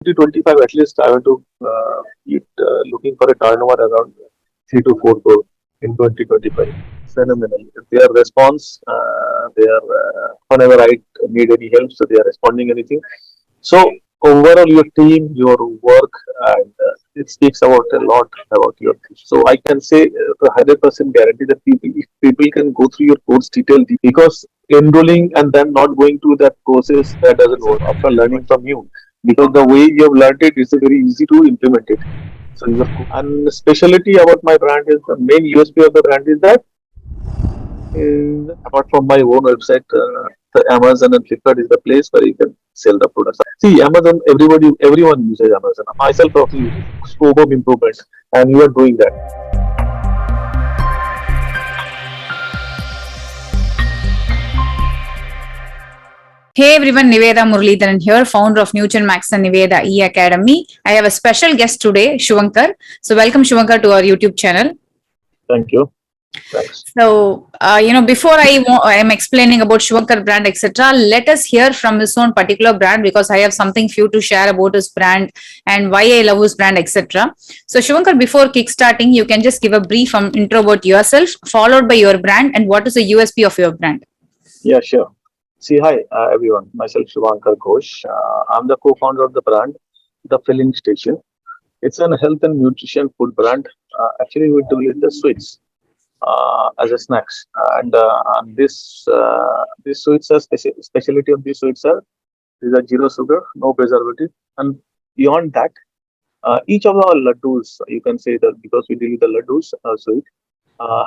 2025 at least I want to keep looking for a turnover around 3 to 4 crore in 2025. Phenomenal. Their response, whenever I need any help, so they are responding anything. So overall, your team, your work, and it speaks about a lot about your team. So I can say 100% guarantee that people, if people can go through your course detail, because enrolling and then not going through that process, that doesn't work. After learning from you, because the way you have learned it is very easy to implement it. So your and specialty about my brand is the main USP of the brand is that apart from my own website, the Amazon and Flipkart is the place where you can sell the products. See, Amazon, everyone uses Amazon. Myself also uses scope of improvement, and you are doing that. Hey everyone, Niveda Muralidharan here, founder of Newton Max and Niveda E Academy. I have a special guest today, Suvankar. So welcome Suvankar to our YouTube channel. Thank you. Thanks. So, before I am explaining about Suvankar brand, etc., let us hear from his own particular brand because I have something few to share about his brand and why I love his brand, etc. So, Suvankar, before kickstarting, you can just give a brief intro about yourself, followed by your brand, and what is the USP of your brand. Yeah, sure. See, hi everyone. Myself Suvankar Ghosh. I'm the co-founder of the brand, The Filling Station. It's an health and nutrition food brand. Actually, we do it the sweets as a snacks, and this sweets are specialty of these sweets are these are zero sugar, no preservative, and beyond that, each of our laddus, you can say that because we deal with the laddus sweet,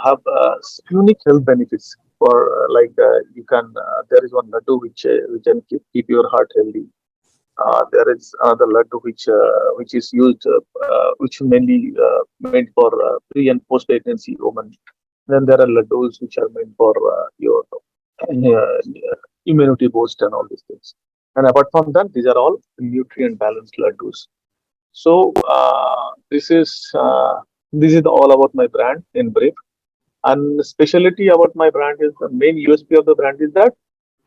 have unique health benefits. For you can there is one laddu which can keep your heart healthy. There is another laddu which is used which mainly meant for pre and post pregnancy women. Then there are laddus which are meant for your immunity boost and all these things. And apart from that, these are all nutrient balanced laddus. So this is all about my brand in brief. And the specialty about my brand is the main USP of the brand is that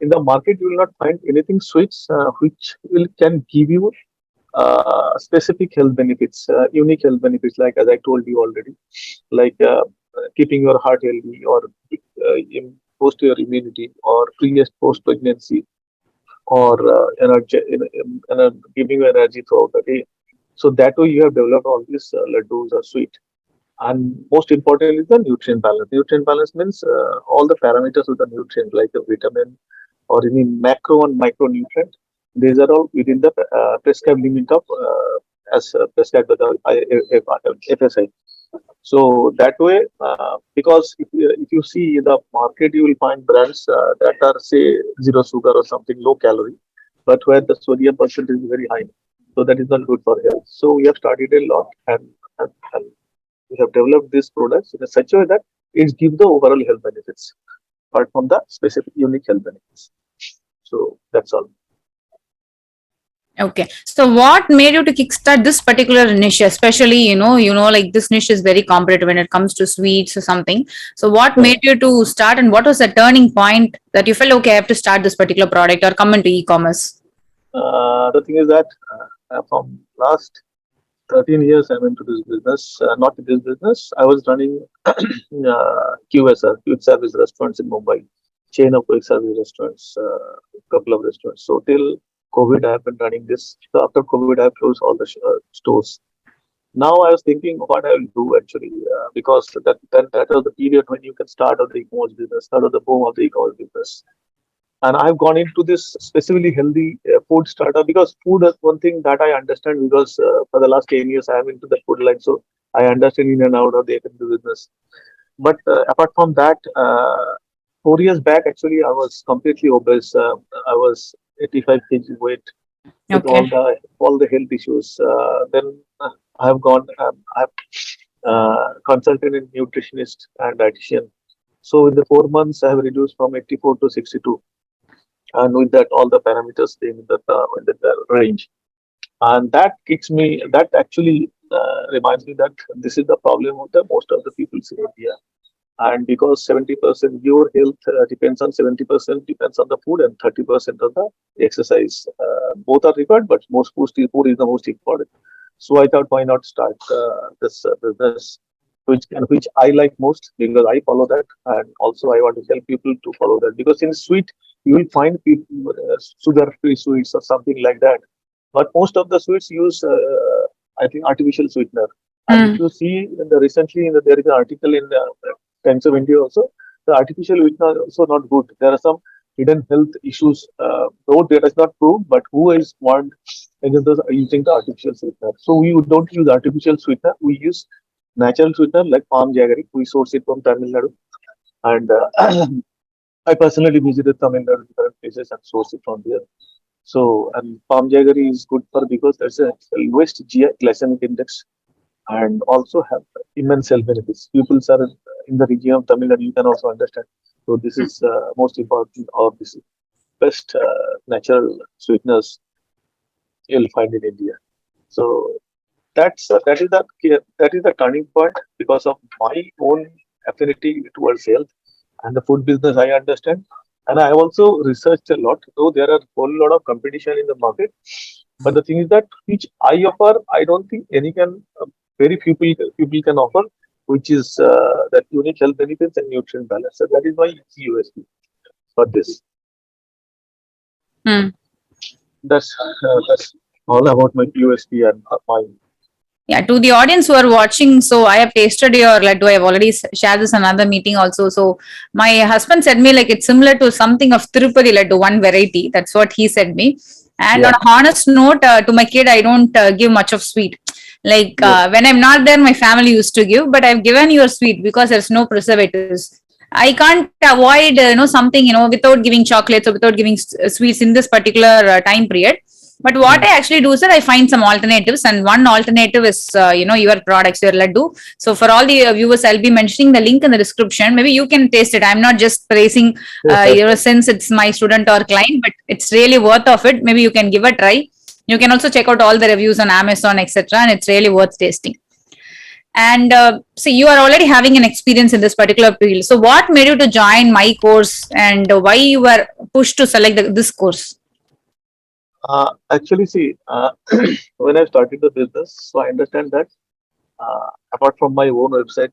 in the market you will not find anything sweets which will can give you specific health benefits, unique health benefits, like as I told you already, like keeping your heart healthy or boost your immunity or post pregnancy or giving you energy throughout the day. So that way you have developed all these laddus are sweet. And most importantly is the nutrient balance. Nutrient balance means all the parameters of the nutrient like the vitamin or any macro and micronutrient. These are all within the prescribed limit of as prescribed by the FSI. So that way, because if you see in the market, you will find brands that are say zero sugar or something low calorie, but where the sodium percentage is very high. So that is not good for health. So we have studied a lot and we have developed these products in a such a way that it gives the overall health benefits apart from the specific unique health benefits. So that's all. Okay. So what made you to kickstart this particular niche, especially, like this niche is very competitive when it comes to sweets or something. So what Uh, made you to start and what was the turning point that you felt, okay, I have to start this particular product or come into e-commerce? the thing is that from last 13 years I'm into this business. Not this business. I was running QSR, quick service restaurants in Mumbai, chain of quick service restaurants, couple of restaurants. So till COVID, I have been running this. So after COVID, I have closed all the stores. Now I was thinking what I will do actually, because that was the period when you can start on the e-commerce business, start on the boom of the e-commerce business. And I've gone into this specifically healthy food startup because food is one thing that I understand because for the last 10 years I am into the food line, so I understand in and out of the F&B business. But apart from that, 4 years back actually I was completely obese. I was 85 kg weight with Okay. all the health issues. Then I have gone. I've consulted a nutritionist and dietitian. So in the 4 months, I have reduced from 84 to 62, and with that, all the parameters staying in that range. And that kicks me. That actually reminds me that this is the problem of the most of the people in India. And because 70% your health depends on 70% depends on the food and 30% on the exercise. Both are required, but most food is the most important. So I thought, why not start this business, which I like most because I follow that, and also I want to help people to follow that because in sweet you will find people sugar-free sweets or something like that, but most of the sweets use I think artificial sweetener. And if Mm, you see in the recently in the, there is an article in Times of India also, the artificial sweetener are also not good. There are some hidden health issues, though that is not proved, but who is warned against using the artificial sweetener. So we don't use artificial sweetener. We use natural sweetener like palm jaggery. We source it from Tamil Nadu, and I personally visited Tamil Nadu different places and source it from there. So, and palm jaggery is good for because there's a lowest GI glycemic index and also have immense health benefits. People are in the region of Tamil Nadu, you can also understand. So this is most important, or this is best natural sweeteners you'll find in India. So that is the turning point because of my own affinity towards health and the food business. I understand, and I also researched a lot. Though there are a whole lot of competition in the market, but the thing is that which I offer, I don't think any can. Very few people can offer, which is that unique health benefits and nutrient balance. So that is my USP for this. mm. That's all about my USP and my. Yeah, to the audience who are watching, so I have tasted your laddu. I have already shared this another meeting also. So my husband said me like it's similar to something of Tirupati laddu, one variety. That's what he said me. And on Yeah. a honest note, to my kid, I don't give much of sweet. Like Yes. when I'm not there, my family used to give, but I've given you a sweet because there's no preservatives. I can't avoid, something, without giving chocolates or without giving sweets in this particular time period. But what Mm. I actually do is that I find some alternatives, and one alternative is, your products, your laddu. So for all the viewers, I'll be mentioning the link in the description. Maybe you can taste it. I'm not just praising, since it's my student or client, but it's really worth of it. Maybe you can give a try. You can also check out all the reviews on Amazon, etc., and it's really worth tasting. And see, you are already having an experience in this particular field. So, what made you to join my course, and why you were pushed to select this course? Actually, see, when I started the business, so I understand that apart from my own website,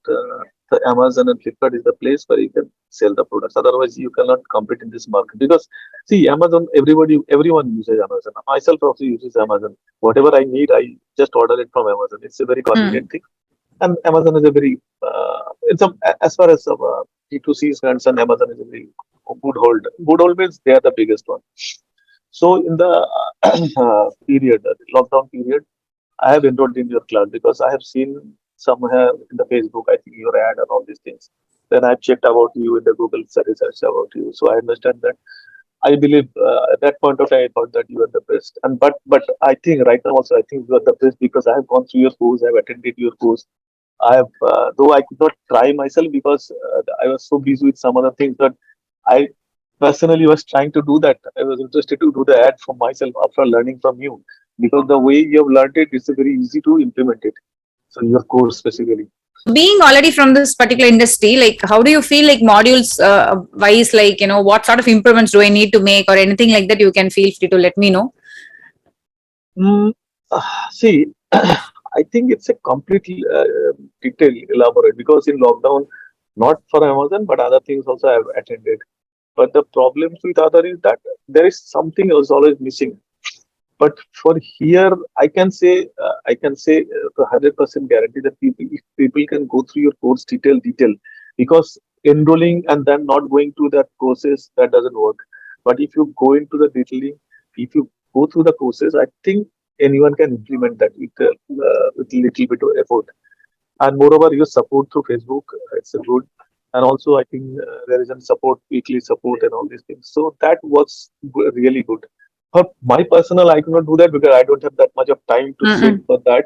the Amazon and Flipkart is the place where you can sell the products. Otherwise, you cannot compete in this market because see, Amazon, everyone uses Amazon. Myself also uses Amazon. Whatever I need, I just order it from Amazon. It's a very Hmm. convenient thing, and Amazon is a very it's a as far as B2C is concerned, Amazon is a very good hold. Good hold means they are the biggest one. So in the period, lockdown period, I have enrolled in your class because I have seen somewhere in the Facebook, I think your ad and all these things. Then I've checked about you in the Google search about you. So I understand that. I believe at that point of time I thought that you were the best. And but I think right now also I think you are the best because I have gone through your course, I have attended your course. I have though I could not try myself because I was so busy with some other things that I personally was trying to do that. I was interested to do the ad for myself after learning from you because the way you have learned it is very easy to implement it. So your course specifically. Being already from this particular industry, like how do you feel like modules wise, like what sort of improvements do I need to make or anything like that? You can feel free to let me know. Mm, see, I think it's a completely detailed, elaborate because in lockdown, not for Amazon, but other things also I have attended. But the problems with other is that there is something else always missing. But for here, I can say to 100% guarantee that people, if people can go through your course detail, because enrolling and then not going through that process, that doesn't work. But if you go into the detailing, if you go through the courses, I think anyone can implement that with a little bit of effort. And moreover, your support through Facebook, it's a good. And also, I think there is a support, weekly support, and all these things. So that works really good. For my personal, I cannot do that because I don't have that much of time to sit Mm-mm. for that.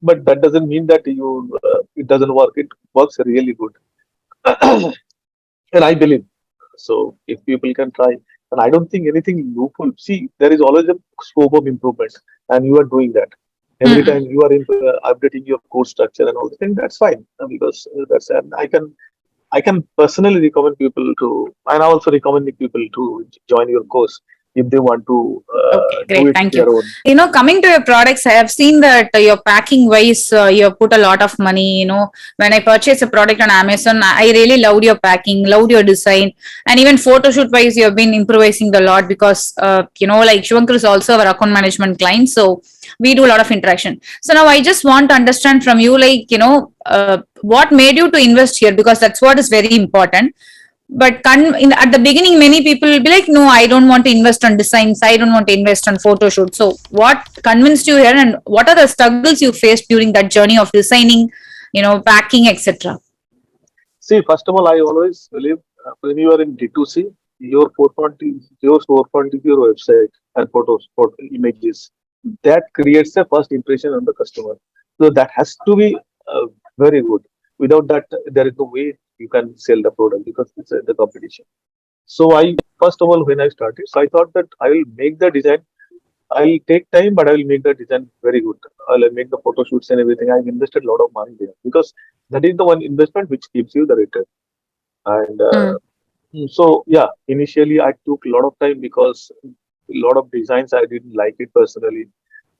But that doesn't mean that it doesn't work. It works really good, and I believe so. If people can try, and I don't think anything loophole. See, there is always a scope of improvement, and you are doing that every Mm-mm. time you are updating your course structure and all the things. That's fine because that's and I I can personally recommend people to, and I also recommend people to join your course if they want to Okay, do great. it Thank you. their own. Coming to your products, I have seen that your packing wise, you have put a lot of money. When I purchased a product on Amazon, I really loved your packing, loved your design, and even photo shoot wise, you have been improvising a lot because, like Shivankar is also our account management client. So we do a lot of interaction. So now I just want to understand from you, like, what made you to invest here? Because that's what is very important. But at the beginning, many people will be like, no, I don't want to invest on designs. I don't want to invest on photo shoots. So what convinced you here, and what are the struggles you faced during that journey of designing, packing, etc.? See, first of all, I always believe when you are in D2C, your forefront is your website and photos, images. That creates a first impression on the customer. So that has to be very good. Without that, there is no way you can sell the product because it's the competition. So I first of all, when I started, so I thought that I will make the design. I'll take time, but I will make the design very good. I'll make the photo shoots and everything. I've invested a lot of money there because that is the one investment which gives you the return. And Mm. so, yeah, initially I took a lot of time because a lot of designs I didn't like it personally.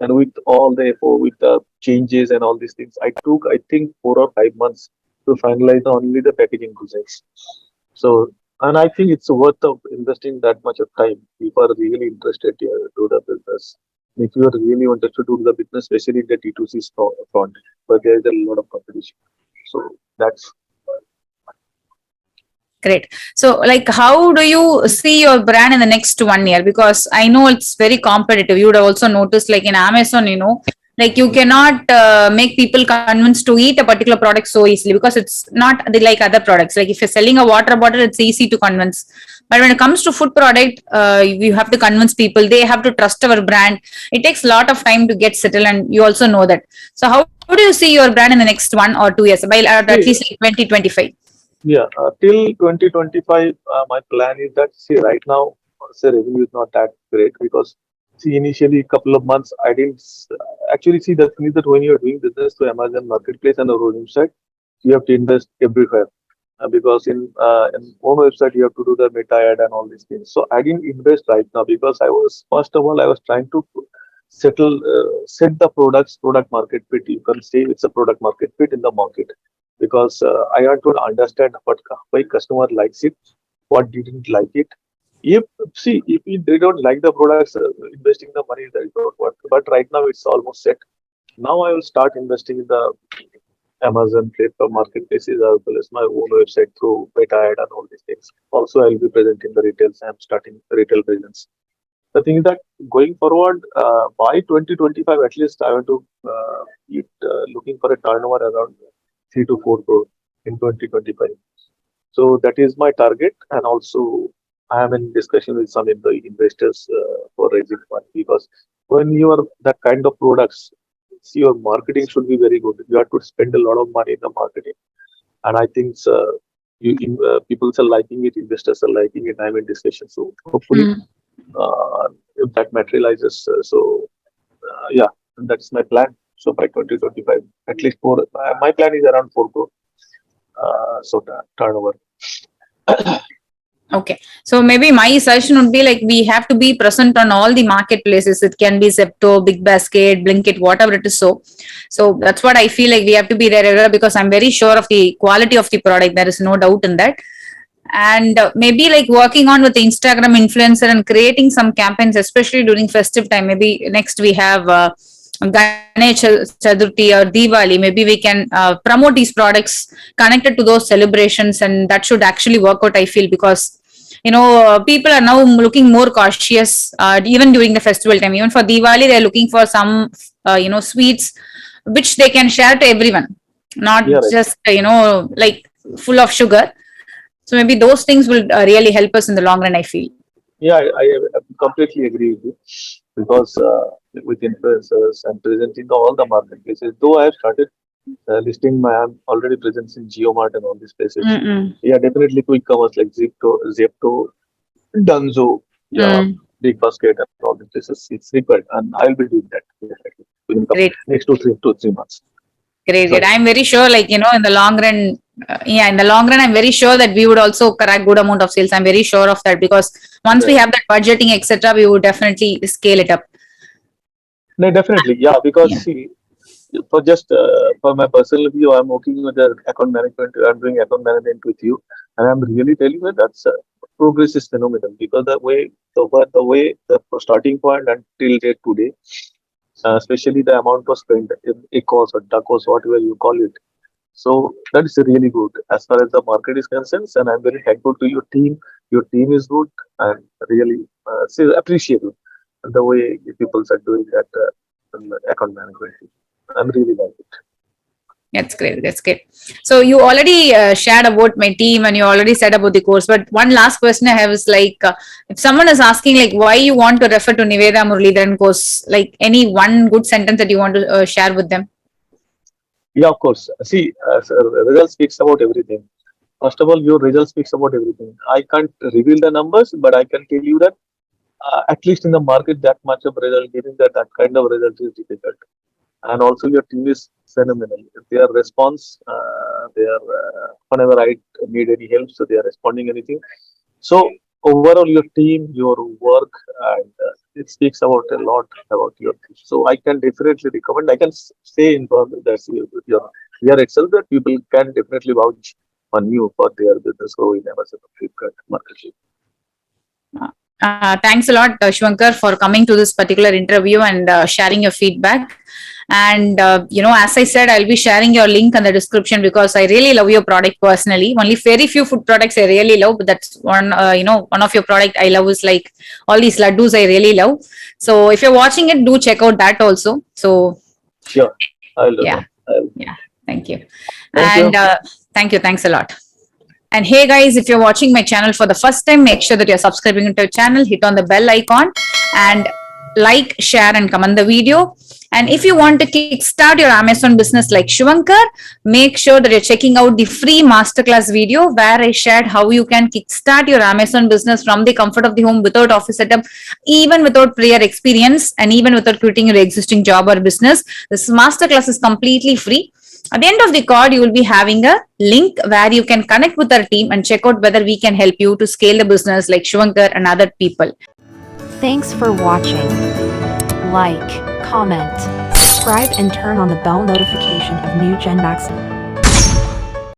And with all the effort, with the changes and all these things, I took, I think, 4 or 5 months to finalize only the packaging designs. So, and I think it's worth of investing that much of time if you are really interested to do the business. If you are really interested to do the business, especially in the T2C front, but there is a lot of competition. So that's Great. So, like, how do you see your brand in the next 1 year? Because I know it's very competitive. You would have also noticed, like in Amazon, like you cannot make people convinced to eat a particular product so easily because it's not like other products. Like if you're selling a water bottle, it's easy to convince. But when it comes to food product, you have to convince people. They have to trust our brand. It takes a lot of time to get settled, and you also know that. So, how do you see your brand in the next 1 or 2 years? By at see, least like 2025. yeah, till 2025, my plan is that, see, right now, say revenue is not that great because, see, initially, couple of months, I didn't actually see the thing is that when you're doing business to Amazon Marketplace and our own website, you have to invest everywhere. Because in own website, you have to do the meta ad and all these things. So I didn't invest right now because I was, first of all, I was trying to set the product market fit. You can say it's a product market fit in the market because I want to understand why customer likes it, what didn't like it. If see if they don't like the products, investing the money that is not worth. But right now it's almost set. Now I will start investing in the Amazon platform marketplaces as well as my own website through beta ad and all these things. Also, I will be present in the retails. I'm starting retail presence. The thing is that going forward, by 2025, at least I want to looking for a turnover around 3 to 4 crore in 2025. So that is my target, and also I am in discussion with some of the investors for raising money because when you are that kind of products, see your marketing should be very good. You have to spend a lot of money in the marketing, and I think people are liking it, investors are liking it. I'm in discussion, so hopefully if that materializes, yeah, that's my plan. So by 2025, at least four. My plan is around 4 crore. Turnover. Okay. So maybe my suggestion would be like we have to be present on all the marketplaces. It can be Zepto, Big Basket, Blinkit, whatever it is. So that's what I feel like we have to be there regular because I'm very sure of the quality of the product. There is no doubt in that. And maybe like working on with the Instagram influencer and creating some campaigns, especially during festive time. Maybe next we have Ganesh Chaturthi or Diwali. Maybe we can promote these products connected to those celebrations, and that should actually work out. I feel because people are now looking more cautious even during the festival time. Even for Diwali, they're looking for some sweets which they can share to everyone, Yeah, not right. just like full of sugar. So maybe those things will really help us in the long run, I feel. Yeah, I completely agree with you because with influencers and present in all the marketplaces. Though I have started listing my, I'm already present in GeoMart and all these places. Mm-mm. Yeah, definitely quick commerce like Zepto, Dunzo, yeah, Mm. Big Basket and all these places. It's required, and I'll be doing that definitely within the Great. next 2 3 months. Great, great. Sorry. I'm very sure, like, in the long run, Yeah, in the long run, I'm very sure that we would also crack good amount of sales. I'm very sure of that because once we Yeah. have that budgeting, etc., we would definitely scale it up. No, definitely. Yeah, because Yeah. see, for just for my personal view, I'm working with the account management. I'm doing account management with you, and I'm really telling you that's progress is phenomenal because the way the starting point until date today, especially the amount of spend in ECOS or DACOS, whatever you call it. So that is really good as far as the market is concerned, and I'm very thankful to your team. Your team is good and really appreciate the way people are doing that account management. I'm really like it. That's great. That's great. So you already shared about my team and you already said about the course. But one last question I have is like, if someone is asking like why you want to refer to Niveda Muralidharan course, like any one good sentence that you want to share with them. Yeah, of course. See, result speaks about everything. First of all, your result speaks about everything. I can't reveal the numbers, but I can tell you that at least in the market, that much of result, getting that kind of result is difficult. And also, your team is phenomenal. Their response, whenever I need any help, so they are responding anything. So overall, your team, your work, and it speaks about a lot about your team. So I can definitely recommend. I can say in front that your itself that people can definitely vouch on you for their business growing Amazon, Flipkart, market. Thanks a lot, Suvankar, for coming to this particular interview and sharing your feedback. And as I said, I'll be sharing your link in the description because I really love your product personally. Only very few food products I really love, but that's one. One of your product I love is like all these laddus I really love. So if you're watching it, do check out that also. So Sure, I'll do yeah, that. I'll, yeah. Thank you, thank and you. thank you. Thanks a lot. And hey guys, if you're watching my channel for the first time, make sure that you're subscribing to the channel, hit on the bell icon and like, share and comment the video. And if you want to kickstart your Amazon business like Suvankar, make sure that you're checking out the free masterclass video where I shared how you can kickstart your Amazon business from the comfort of the home without office setup, even without prior experience, and even without quitting your existing job or business. This masterclass is completely free. At the end of the call, you will be having a link where you can connect with our team and check out whether we can help you to scale the business like Suvankar and other people. Thanks for watching. Like, comment, subscribe and turn on the bell notification of new Genmax